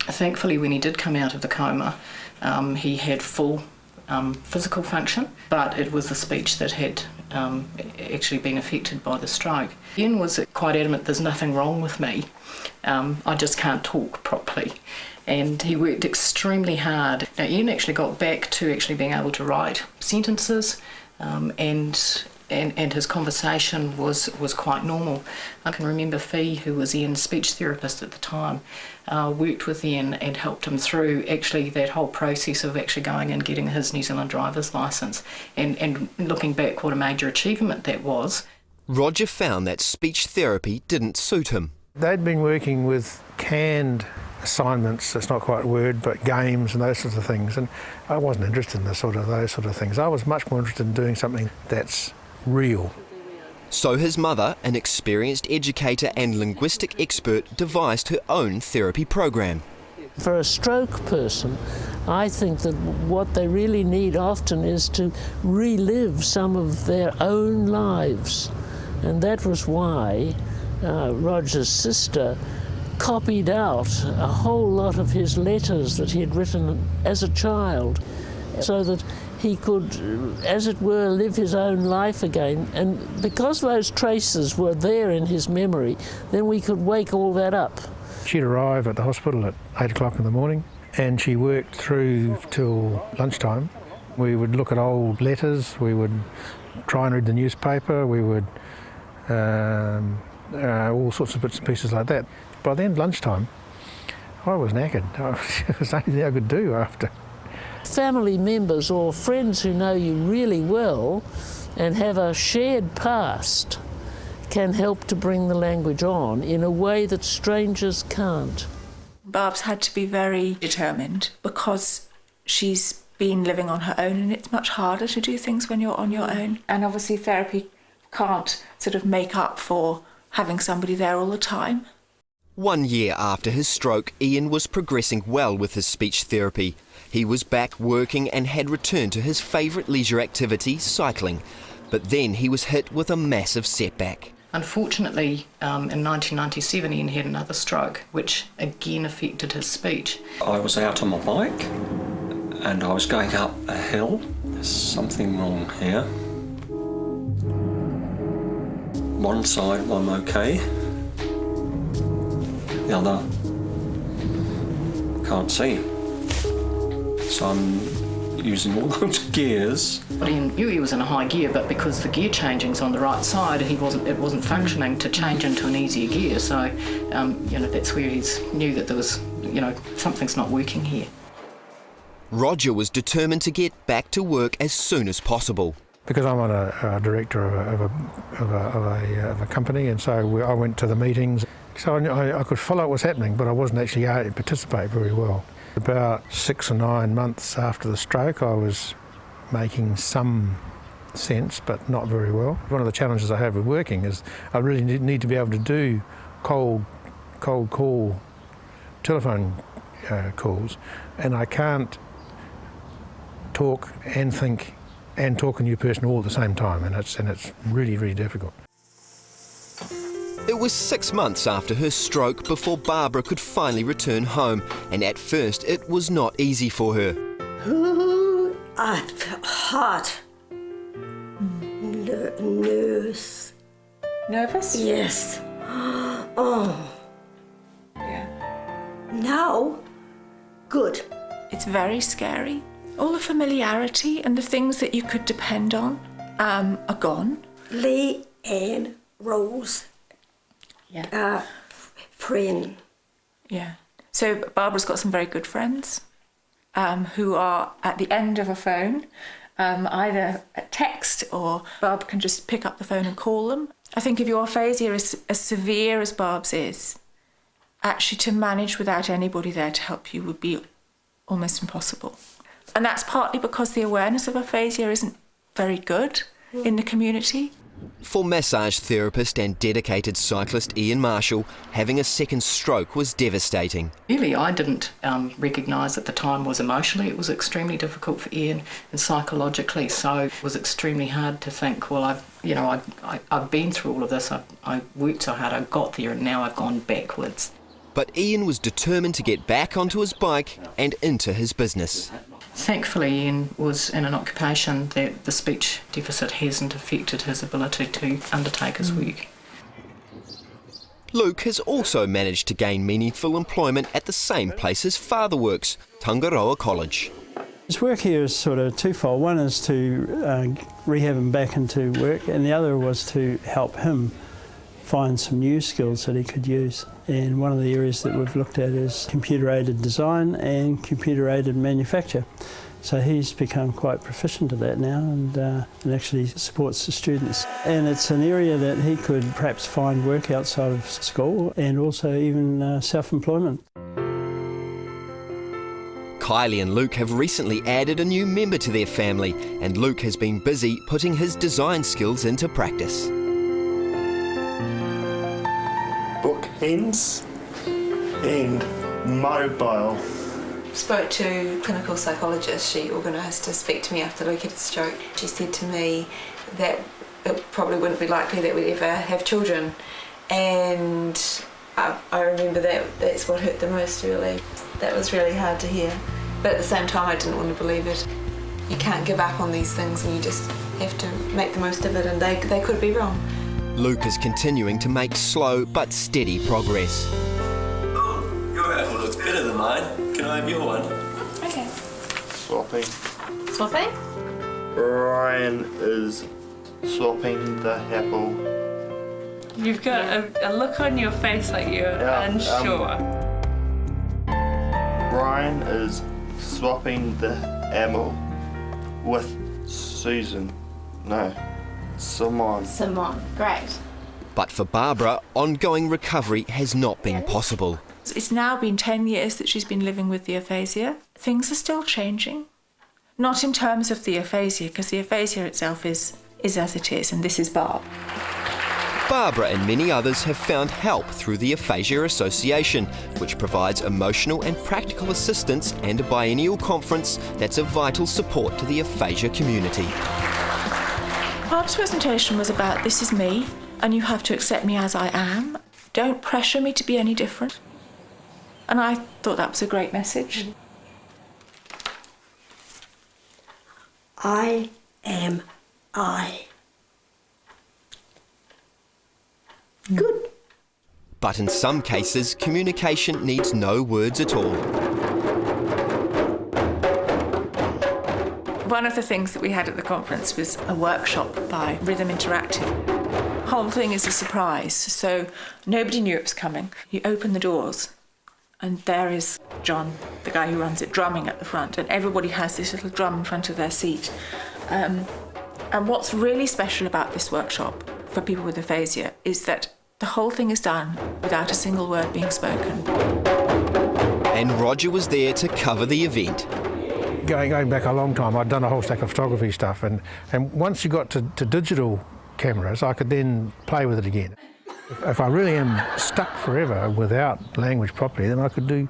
Thankfully, when he did come out of the coma, he had full physical function, but it was the speech that had actually been affected by the stroke. Ian was quite adamant, there's nothing wrong with me, I just can't talk properly. And he worked extremely hard. Now, Ian actually got back to actually being able to write sentences, and his conversation was quite normal. I can remember Fee, who was Ian's speech therapist at the time, worked with Ian and helped him through actually that whole process of actually going and getting his New Zealand driver's licence. And looking back, what a major achievement that was. Roger found that speech therapy didn't suit him. They'd been working with canned assignments, that's not quite a word, but games and those sorts of things, and I wasn't interested in those sort of things. I was much more interested in doing something that's real. So his mother, an experienced educator and linguistic expert, devised her own therapy program. For a stroke person, I think that what they really need often is to relive some of their own lives. And that was why Roger's sister copied out a whole lot of his letters that he had written as a child, so that he could, as it were, live his own life again. And because those traces were there in his memory, then we could wake all that up. She'd arrive at the hospital at 8 o'clock in the morning, and she worked through till lunchtime. We would look at old letters, we would try and read the newspaper, we would all sorts of bits and pieces like that. By the end of lunchtime, I was knackered. It was the only thing I could do after. Family members or friends who know you really well and have a shared past can help to bring the language on in a way that strangers can't. Barb's had to be very determined because she's been living on her own, and it's much harder to do things when you're on your own. And obviously therapy can't sort of make up for having somebody there all the time. 1 year after his stroke, Ian was progressing well with his speech therapy. He was back working and had returned to his favourite leisure activity, cycling. But then he was hit with a massive setback. Unfortunately, in 1997, Ian had another stroke, which again affected his speech. I was out on my bike and I was going up a hill. There's something wrong here. One side I'm okay. The other, can't see. So I'm using all those gears. But Ian knew he was in a high gear, but because the gear changing's on the right side, it wasn't functioning to change into an easier gear. So, that's where he knew that there was, something's not working here. Roger was determined to get back to work as soon as possible. Because I'm a director of a company, and so I went to the meetings. So I could follow what was happening, but I wasn't actually able to participate very well. About 6 or 9 months after the stroke, I was making some sense, but not very well. One of the challenges I have with working is I really need to be able to do cold call telephone calls, and I can't talk and think and talk a new person all at the same time, and it's really, really difficult. It was 6 months after her stroke before Barbara could finally return home, and at first it was not easy for her. Ooh, I felt hot. Nervous. Nervous? Yes. Oh. Yeah. Now, good. It's very scary. All the familiarity and the things that you could depend on are gone. Lee and Rose. Yeah. Friend. Yeah. So Barbara's got some very good friends who are at the end of a phone, either a text or Barb can just pick up the phone and call them. I think if your aphasia is as severe as Barb's is, actually to manage without anybody there to help you would be almost impossible. And that's partly because the awareness of aphasia isn't very good in the community. For massage therapist and dedicated cyclist Ian Marshall, having a second stroke was devastating. Really, I didn't recognise at the time was emotionally. It was extremely difficult for Ian, and psychologically, so it was extremely hard to think, well, I've been through all of this. I worked so hard, I got there, and now I've gone backwards. But Ian was determined to get back onto his bike and into his business. Thankfully, Ian was in an occupation that the speech deficit hasn't affected his ability to undertake his work. Luke has also managed to gain meaningful employment at the same place his father works, Tangaroa College. His work here is sort of twofold. One is to rehab him back into work, and the other was to help him find some new skills that he could use. And one of the areas that we've looked at is computer-aided design and computer-aided manufacture. So he's become quite proficient at that now and actually supports the students. And it's an area that he could perhaps find work outside of school and also even self-employment. Kylie and Luke have recently added a new member to their family, and Luke has been busy putting his design skills into practice. Bookends and mobile. Spoke to a clinical psychologist. She organised to speak to me after Luke had a stroke. She said to me that it probably wouldn't be likely that we'd ever have children, and I remember that's what hurt the most, really. That was really hard to hear, but at the same time I didn't want to believe it. You can't give up on these things and you just have to make the most of it, and they could be wrong. Luke is continuing to make slow but steady progress. Oh, your apple looks better than mine. Can I have your one? Okay. Swapping. Swapping? Ryan is swapping the apple. You've got a look on your face like you're unsure. Ryan is swapping the apple with Susan. No, Simone. Simone, great. But for Barbara, ongoing recovery has not been possible. It's now been 10 years that she's been living with the aphasia. Things are still changing. Not in terms of the aphasia, because the aphasia itself is as it is, and this is Barb. Barbara and many others have found help through the Aphasia Association, which provides emotional and practical assistance, and a biennial conference that's a vital support to the aphasia community. Barb's presentation was about, this is me, and you have to accept me as I am. Don't pressure me to be any different. And I thought that was a great message. I am I. Good. But in some cases, communication needs no words at all. One of the things that we had at the conference was a workshop by Rhythm Interactive. The whole thing is a surprise, so nobody knew it was coming. You open the doors, and there is John, the guy who runs it, drumming at the front, and everybody has this little drum in front of their seat. And what's really special about this workshop for people with aphasia is that the whole thing is done without a single word being spoken. And Roger was there to cover the event. Going back a long time, I'd done a whole stack of photography stuff, and once you got to digital cameras, I could then play with it again. If I really am stuck forever without language properly, then I could do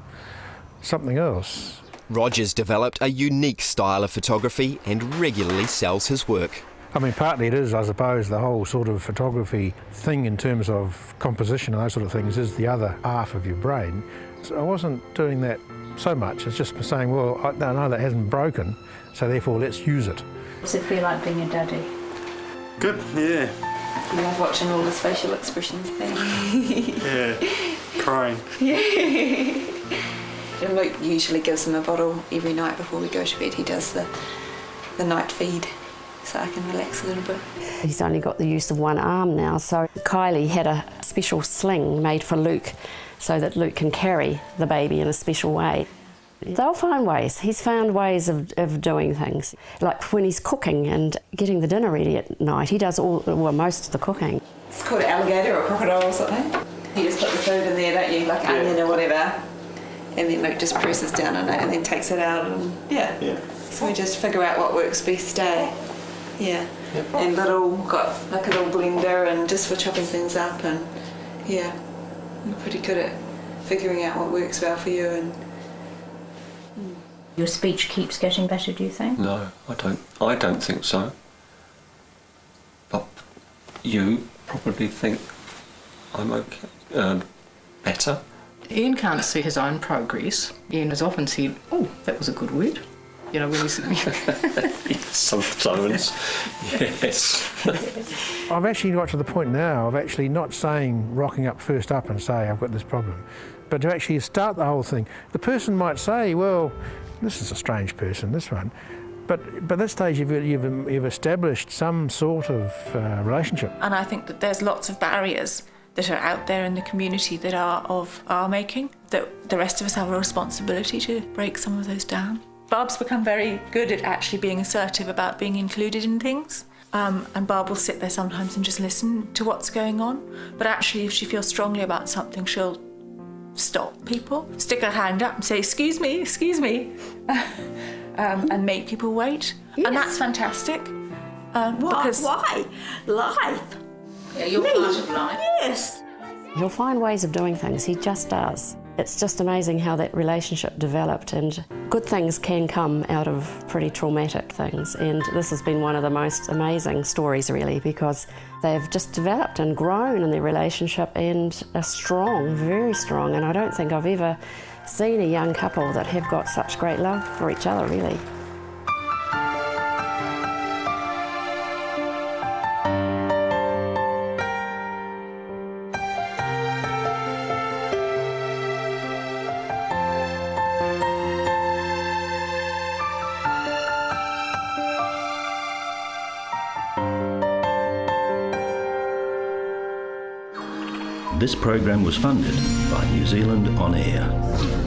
something else. Roger's developed a unique style of photography and regularly sells his work. I mean, partly it is, I suppose, the whole sort of photography thing in terms of composition and those sort of things is the other half of your brain. So I wasn't doing that so much. It's just saying, well, I know that hasn't broken, so therefore let's use it. Does it feel like being a daddy? Good, yeah. You love watching all his facial expressions thing. Yeah, crying. And Luke usually gives him a bottle every night before we go to bed. He does the night feed, so I can relax a little bit. He's only got the use of one arm now, so Kylie had a special sling made for Luke so that Luke can carry the baby in a special way. They'll find ways. He's found ways of doing things. Like when he's cooking and getting the dinner ready at night, he does most of the cooking. It's called an alligator or crocodile or something. You just put the food in there, don't you, like onion or whatever, and then Luke just presses down on it and then takes it out, and yeah. So we just figure out what works best day. Yeah. And got like a little blender and just for chopping things up, and yeah, we're pretty good at figuring out what works well for you. And your speech keeps getting better, do you think? No, I don't think so. But you probably think I'm okay, better. Ian can't see his own progress. Ian has often said, "Oh, that was a good word." You know, when he's... Sometimes, yes. I've actually got to the point now of actually not saying, rocking up first up and say, I've got this problem, but to actually start the whole thing. The person might say, well, this is a strange person, this one, but by that stage you've established some sort of relationship. And I think that there's lots of barriers that are out there in the community that are of our making, that the rest of us have a responsibility to break some of those down. Barb's become very good at actually being assertive about being included in things. And Barb will sit there sometimes and just listen to what's going on. But actually, if she feels strongly about something, she'll stop people, stick her hand up and say, excuse me, and make people wait. Yes. And that's fantastic. Because Why? Life. Yeah, you're part of life. Yes. He'll find ways of doing things, he just does. It's just amazing how that relationship developed, and good things can come out of pretty traumatic things, and this has been one of the most amazing stories really, because they've just developed and grown in their relationship and are strong, very strong, and I don't think I've ever seen a young couple that have got such great love for each other really. This program was funded by New Zealand On Air.